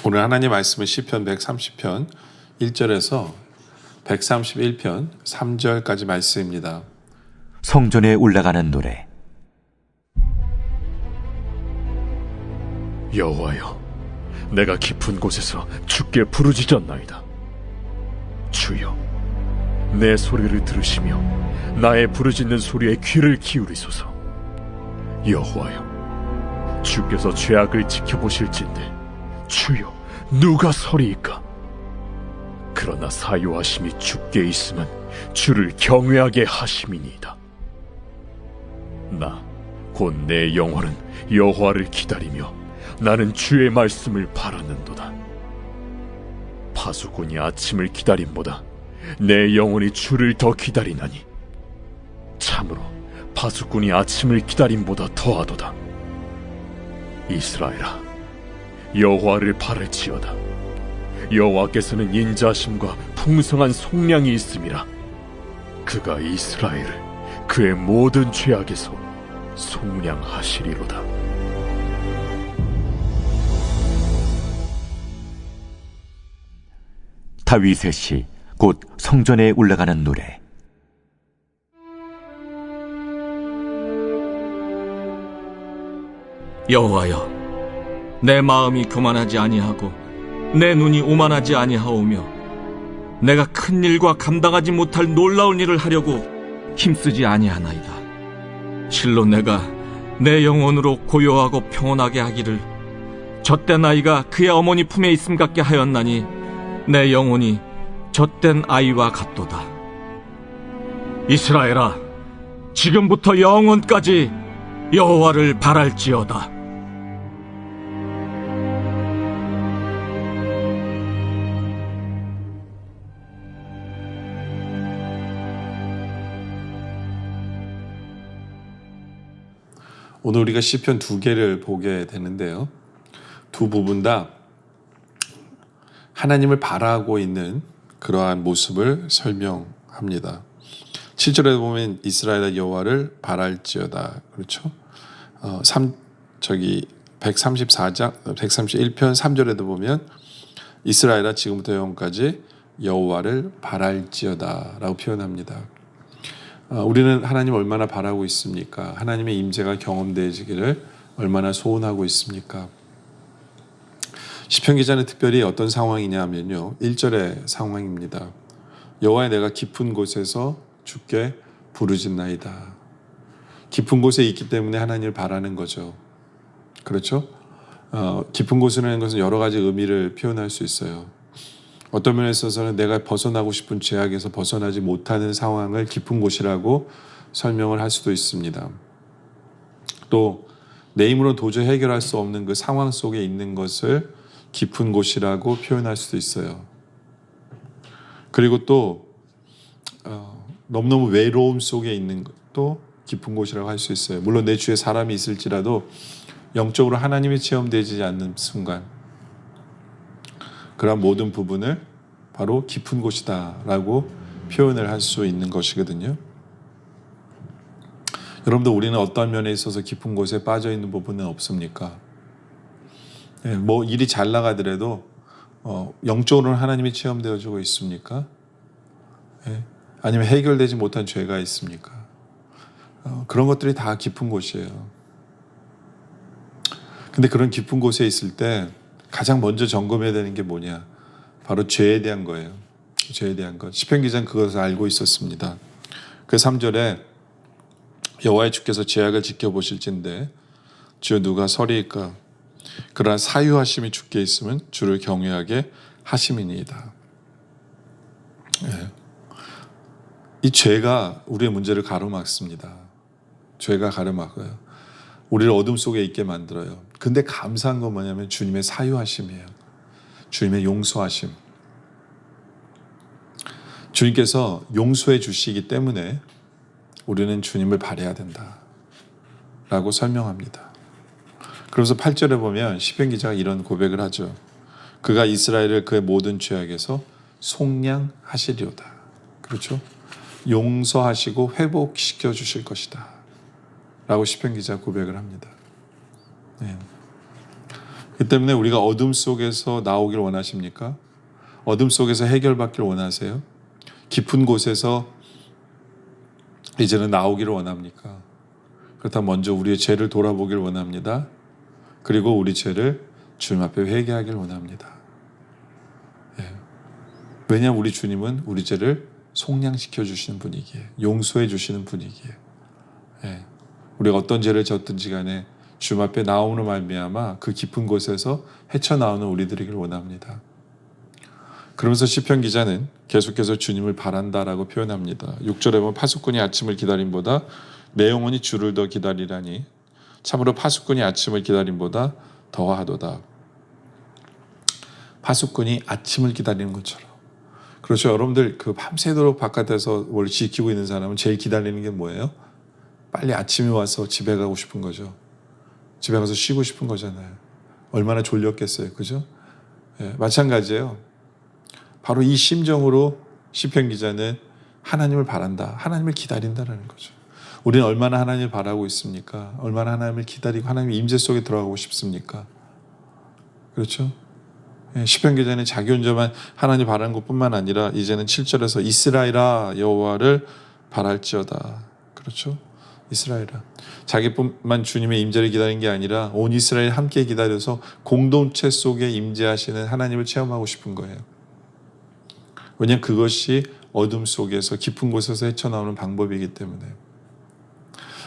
오늘 하나님 말씀은 시편 130편 1절에서 131편 3절까지 말씀입니다. 성전에 올라가는 노래. 여호와여, 내가 깊은 곳에서 주께 부르짖었나이다. 주여, 내 소리를 들으시며 나의 부르짖는 소리에 귀를 기울이소서. 여호와여, 주께서 죄악을 지켜보실진대 주여, 누가 서리이까? 그러나 사요하심이 주께 있음은 주를 경외하게 하심이니이다. 나 곧 내 영혼은 여호와를 기다리며 나는 주의 말씀을 바라는도다. 파수꾼이 아침을 기다림보다 내 영혼이 주를 더 기다리나니 참으로 파수꾼이 아침을 기다림보다 더하도다. 이스라엘아, 여호와를 바랄지어다. 여호와께서는 인자하심과 풍성한 속량이 있음이라. 그가 이스라엘을 그의 모든 죄악에서 속량하시리로다. 다윗의 시, 곧 성전에 올라가는 노래. 여호와여, 내 마음이 교만하지 아니하고 내 눈이 오만하지 아니하오며 내가 큰 일과 감당하지 못할 놀라운 일을 하려고 힘쓰지 아니하나이다. 실로 내가 내 영혼으로 고요하고 평온하게 하기를 젖된 아이가 그의 어머니 품에 있음 같게 하였나니 내 영혼이 젖된 아이와 같도다. 이스라엘아, 지금부터 영원까지 여호와를 바랄지어다. 오늘 우리가 시편 두 개를 보게 되는데요. 두 부분 다 하나님을 바라고 있는 그러한 모습을 설명합니다. 7절에 보면 이스라엘아 여호와를 바랄지어다. 그렇죠? 134장 131편 3절에도 보면 이스라엘아 지금부터 영원까지 여호와를 바랄지어다라고 표현합니다. 우리는 하나님 얼마나 바라고 있습니까? 하나님의 임재가 경험되어지기를 얼마나 소원하고 있습니까? 시편 기자는 특별히 어떤 상황이냐 하면요, 1절의 상황입니다. 여호와여 내가 깊은 곳에서 주께 부르짖나이다. 깊은 곳에 있기 때문에 하나님을 바라는 거죠. 그렇죠? 깊은 곳이라는 것은 여러 가지 의미를 표현할 수 있어요. 어떤 면에 있어서는 내가 벗어나고 싶은 죄악에서 벗어나지 못하는 상황을 깊은 곳이라고 설명을 할 수도 있습니다. 또 내 힘으로 도저히 해결할 수 없는 그 상황 속에 있는 것을 깊은 곳이라고 표현할 수도 있어요. 그리고 또 너무너무 외로움 속에 있는 것도 깊은 곳이라고 할 수 있어요. 물론 내 주위에 사람이 있을지라도 영적으로 하나님이 체험되지 않는 순간 그런 모든 부분을 바로 깊은 곳이다라고 표현을 할 수 있는 것이거든요. 여러분들 우리는 어떤 면에 있어서 깊은 곳에 빠져 있는 부분은 없습니까? 뭐 일이 잘 나가더라도 영적으로는 하나님이 체험되어지고 있습니까? 아니면 해결되지 못한 죄가 있습니까? 그런 것들이 다 깊은 곳이에요. 근데 그런 깊은 곳에 있을 때 가장 먼저 점검해야 되는 게 뭐냐? 바로 죄에 대한 거예요. 죄에 대한 것. 시편 기자는 그것을 알고 있었습니다. 그 3절에 여호와의 주께서 죄악을 지켜보실진데 주여 누가 서리이까? 그러나 사유하심이 주께 있으면 주를 경외하게 하심이니이다. 이 죄가 우리의 문제를 가로막습니다. 죄가 가로막아요. 우리를 어둠 속에 있게 만들어요. 근데 감사한 건 뭐냐면 주님의 사유하심이에요. 주님의 용서하심. 주님께서 용서해 주시기 때문에 우리는 주님을 바라야 된다 라고 설명합니다. 그러면서 8절에 보면 시편 기자가 이런 고백을 하죠. 그가 이스라엘을 그의 모든 죄악에서 속량하시리로다. 그렇죠? 용서하시고 회복시켜 주실 것이다 라고 시편 기자가 고백을 합니다. 그 때문에 우리가 어둠 속에서 나오길 원하십니까? 어둠 속에서 해결받길 원하세요? 깊은 곳에서 이제는 나오기를 원합니까? 그렇다면 먼저 우리의 죄를 돌아보길 원합니다. 그리고 우리 죄를 주님 앞에 회개하길 원합니다. 왜냐하면 우리 주님은 우리 죄를 속량시켜 주시는 분이기에, 용서해 주시는 분이기에, 우리가 어떤 죄를 졌든지 간에 주님 앞에 나오는 말미암아 그 깊은 곳에서 헤쳐나오는 우리들이길 원합니다. 그러면서 시편 기자는 계속해서 주님을 바란다라고 표현합니다. 6절에 보면 파수꾼이 아침을 기다림보다 내 영혼이 주를 더 기다리라니 참으로 파수꾼이 아침을 기다림보다 더하도다. 파수꾼이 아침을 기다리는 것처럼. 그렇죠. 여러분들 그 밤새도록 바깥에서 뭘 지키고 있는 사람은 제일 기다리는 게 뭐예요? 빨리 아침이 와서 집에 가고 싶은 거죠. 집에 가서 쉬고 싶은 거잖아요. 얼마나 졸렸겠어요. 그죠? 마찬가지예요. 바로 이 심정으로 시편 기자는 하나님을 바란다, 하나님을 기다린다라는 거죠. 우리는 얼마나 하나님을 바라고 있습니까? 얼마나 하나님을 기다리고 하나님의 임재 속에 들어가고 싶습니까? 그렇죠? 시편 기자는 자기 혼자만 하나님 바라는 것뿐만 아니라 이제는 7절에서 이스라엘아 여호와를 바랄지어다. 그렇죠? 이스라엘아. 자기뿐만 주님의 임재를 기다리는 게 아니라 온 이스라엘 함께 기다려서 공동체 속에 임재하시는 하나님을 체험하고 싶은 거예요. 왜냐하면 그것이 어둠 속에서 깊은 곳에서 헤쳐나오는 방법이기 때문에.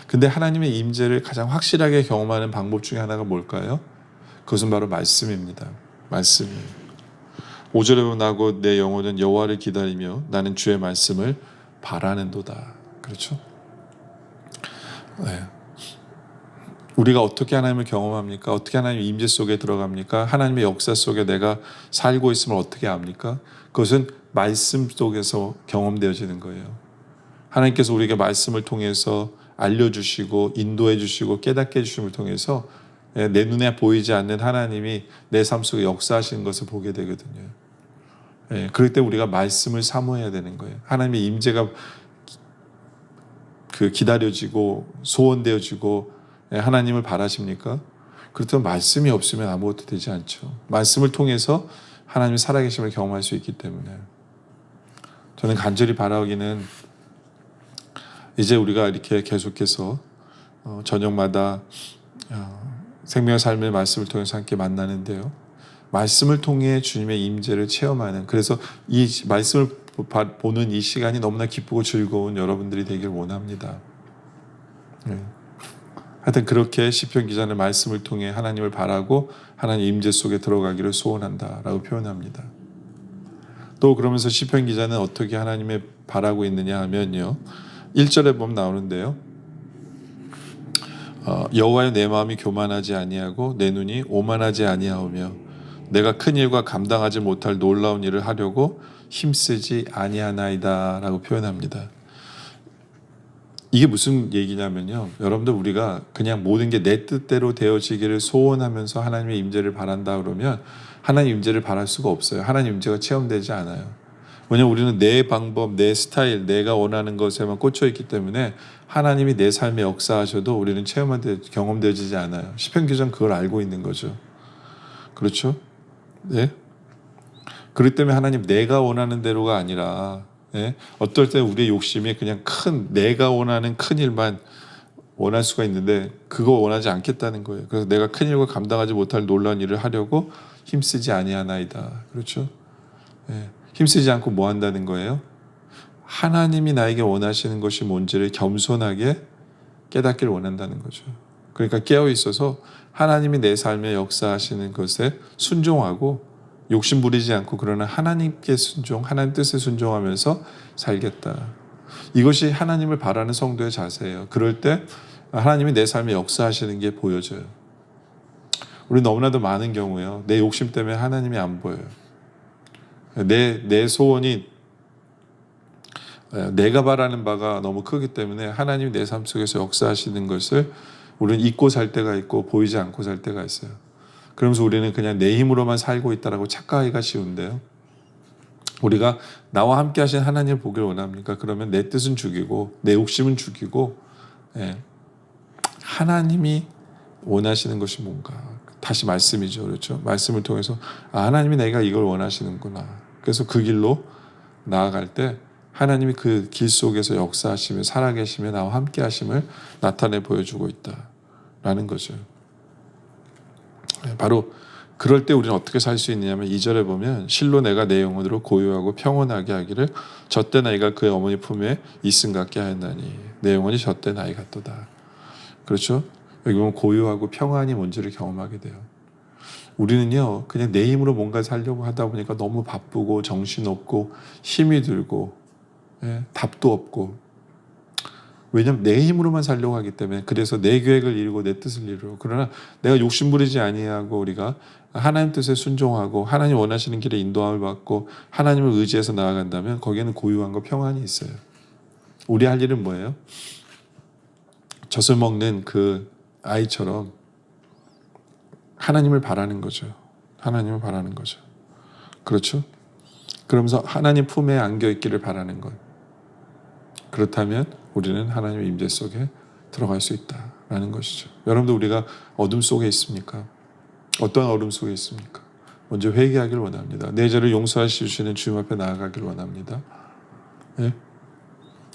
근데 하나님의 임재를 가장 확실하게 경험하는 방법 중에 하나가 뭘까요? 그것은 바로 말씀입니다. 말씀이에요. 5절에 보면 나고 내 영혼은 여호와를 기다리며 나는 주의 말씀을 바라는도다. 그렇죠? 우리가 어떻게 하나님을 경험합니까? 어떻게 하나님의 임재 속에 들어갑니까? 하나님의 역사 속에 내가 살고 있음을 어떻게 압니까? 그것은 말씀 속에서 경험되어지는 거예요. 하나님께서 우리에게 말씀을 통해서 알려주시고 인도해 주시고 깨닫게 해주심을 통해서 내 눈에 보이지 않는 하나님이 내 삶 속에 역사하시는 것을 보게 되거든요. 그럴 때 우리가 말씀을 사모해야 되는 거예요. 하나님의 임재가 기다려지고 소원되어지고 하나님을 바라십니까? 그렇다면 말씀이 없으면 아무것도 되지 않죠. 말씀을 통해서 하나님의 살아계심을 경험할 수 있기 때문에 저는 간절히 바라기는 이제 우리가 이렇게 계속해서 저녁마다 생명의 삶의 말씀을 통해서 함께 만나는데요. 말씀을 통해 주님의 임재를 체험하는, 그래서 이 말씀을 보는 이 시간이 너무나 기쁘고 즐거운 여러분들이 되길 원합니다. 네. 하여튼 그렇게 시편 기자는 말씀을 통해 하나님을 바라고 하나님 임재 속에 들어가기를 소원한다라고 표현합니다. 또 그러면서 시편 기자는 어떻게 하나님을 바라고 있느냐 하면요. 1절에 보면 나오는데요. 여호와여 내 마음이 교만하지 아니하고 내 눈이 오만하지 아니하오며 내가 큰 일과 감당하지 못할 놀라운 일을 하려고 힘쓰지 아니하나이다 라고 표현합니다. 이게 무슨 얘기냐면요. 여러분들 우리가 그냥 모든 게 내 뜻대로 되어지기를 소원하면서 하나님의 임재를 바란다 그러면 하나님 임재를 바랄 수가 없어요. 하나님 임재가 체험되지 않아요. 왜냐하면 우리는 내 방법, 내 스타일, 내가 원하는 것에만 꽂혀있기 때문에 하나님이 내 삶에 역사하셔도 우리는 경험되지 않아요. 시편 기자는 그걸 알고 있는 거죠. 그렇죠? 네? 그렇기 때문에 하나님 내가 원하는 대로가 아니라 어떨 때 우리의 욕심이 그냥 내가 원하는 큰 일만 원할 수가 있는데 그거 원하지 않겠다는 거예요. 그래서 내가 큰 일과 감당하지 못할 놀라운 일을 하려고 힘쓰지 아니하나이다. 그렇죠? 힘쓰지 않고 뭐 한다는 거예요? 하나님이 나에게 원하시는 것이 뭔지를 겸손하게 깨닫기를 원한다는 거죠. 그러니까 깨어 있어서 하나님이 내 삶에 역사하시는 것에 순종하고 욕심 부리지 않고 그러나 하나님께 하나님 뜻에 순종하면서 살겠다. 이것이 하나님을 바라는 성도의 자세예요. 그럴 때 하나님이 내 삶에 역사하시는 게 보여져요. 우리 너무나도 많은 경우에요. 내 욕심 때문에 하나님이 안 보여요. 내 소원이 내가 바라는 바가 너무 크기 때문에 하나님이 내 삶 속에서 역사하시는 것을 우리는 잊고 살 때가 있고 보이지 않고 살 때가 있어요. 그러면서 우리는 그냥 내 힘으로만 살고 있다라고 착각하기가 쉬운데요. 우리가 나와 함께 하신 하나님을 보길 원합니까? 그러면 내 뜻은 죽이고 내 욕심은 죽이고 하나님이 원하시는 것이 뭔가 다시 말씀이죠. 그렇죠? 말씀을 통해서 하나님이 내가 이걸 원하시는구나. 그래서 그 길로 나아갈 때 하나님이 그 길 속에서 역사하시며 살아계시며 나와 함께 하심을 나타내 보여주고 있다라는 거죠. 바로 그럴 때 우리는 어떻게 살 수 있느냐면 2절에 보면 실로 내가 내 영혼으로 고요하고 평온하게 하기를 젖된 아이가 그의 어머니 품에 있음 같게 하였나니 내 영혼이 젖된 아이 같도다. 그렇죠? 여기 보면 고요하고 평안이 뭔지를 경험하게 돼요. 우리는요 그냥 내 힘으로 뭔가 살려고 하다 보니까 너무 바쁘고 정신없고 힘이 들고 답도 없고 왜냐하면 내 힘으로만 살려고 하기 때문에 그래서 내 계획을 이루고 내 뜻을 이루고 그러나 내가 욕심부리지 아니하고 우리가 하나님 뜻에 순종하고 하나님 원하시는 길에 인도함을 받고 하나님을 의지해서 나아간다면 거기에는 고요함과 평안이 있어요. 우리 할 일은 뭐예요? 젖을 먹는 그 아이처럼 하나님을 바라는 거죠. 하나님을 바라는 거죠. 그렇죠? 그러면서 하나님 품에 안겨 있기를 바라는 것. 그렇다면 우리는 하나님의 임재 속에 들어갈 수 있다라는 것이죠. 여러분들 우리가 어둠 속에 있습니까? 어떤 어둠 속에 있습니까? 먼저 회개하기를 원합니다. 내 죄를 용서하시는 주님 앞에 나아가기를 원합니다.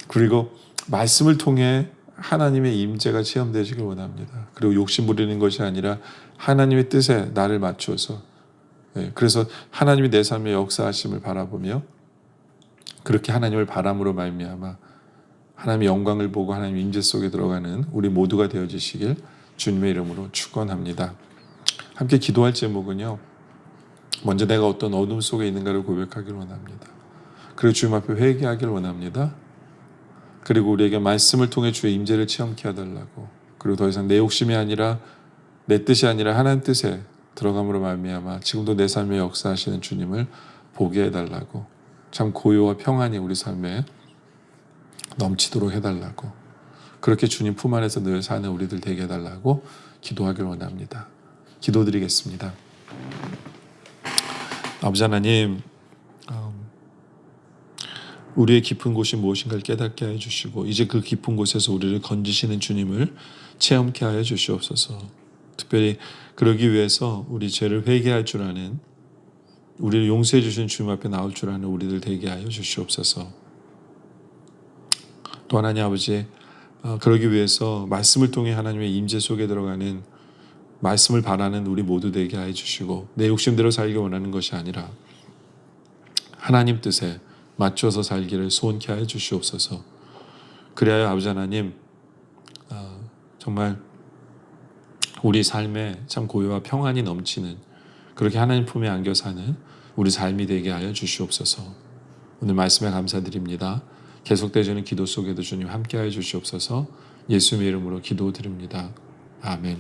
그리고 말씀을 통해 하나님의 임재가 체험되시길 원합니다. 그리고 욕심 부리는 것이 아니라 하나님의 뜻에 나를 맞추어서 그래서 하나님이 내 삶의 역사하심을 바라보며 그렇게 하나님을 바람으로 말미암아 하나님의 영광을 보고 하나님 임재 속에 들어가는 우리 모두가 되어지시길 주님의 이름으로 축원합니다. 함께 기도할 제목은요. 먼저 내가 어떤 어둠 속에 있는가를 고백하길 원합니다. 그리고 주님 앞에 회개하길 원합니다. 그리고 우리에게 말씀을 통해 주의 임재를 체험케 해달라고 그리고 더 이상 내 욕심이 아니라 내 뜻이 아니라 하나님 뜻에 들어감으로 말미암아 지금도 내 삶에 역사하시는 주님을 보게 해달라고 참 고요와 평안이 우리 삶에 넘치도록 해달라고 그렇게 주님 품 안에서 늘 사는 우리들 되게 해달라고 기도하길 원합니다. 기도드리겠습니다. 아버지 하나님 우리의 깊은 곳이 무엇인가를 깨닫게 하여 주시고 이제 그 깊은 곳에서 우리를 건지시는 주님을 체험케 하여 주시옵소서. 특별히 그러기 위해서 우리 죄를 회개할 줄 아는 우리를 용서해 주신 주님 앞에 나올 줄 아는 우리들 되게 하여 주시옵소서. 또 하나님 아버지 그러기 위해서 말씀을 통해 하나님의 임재 속에 들어가는 말씀을 바라는 우리 모두 되게 하여 주시고 내 욕심대로 살기 원하는 것이 아니라 하나님 뜻에 맞춰서 살기를 소원케 하여 주시옵소서. 그래야 아버지 하나님 정말 우리 삶에 참 고요와 평안이 넘치는 그렇게 하나님 품에 안겨 사는 우리 삶이 되게 하여 주시옵소서. 오늘 말씀에 감사드립니다. 계속되어지는 기도 속에도 주님 함께 하여 주시옵소서. 예수님의 이름으로 기도드립니다. 아멘.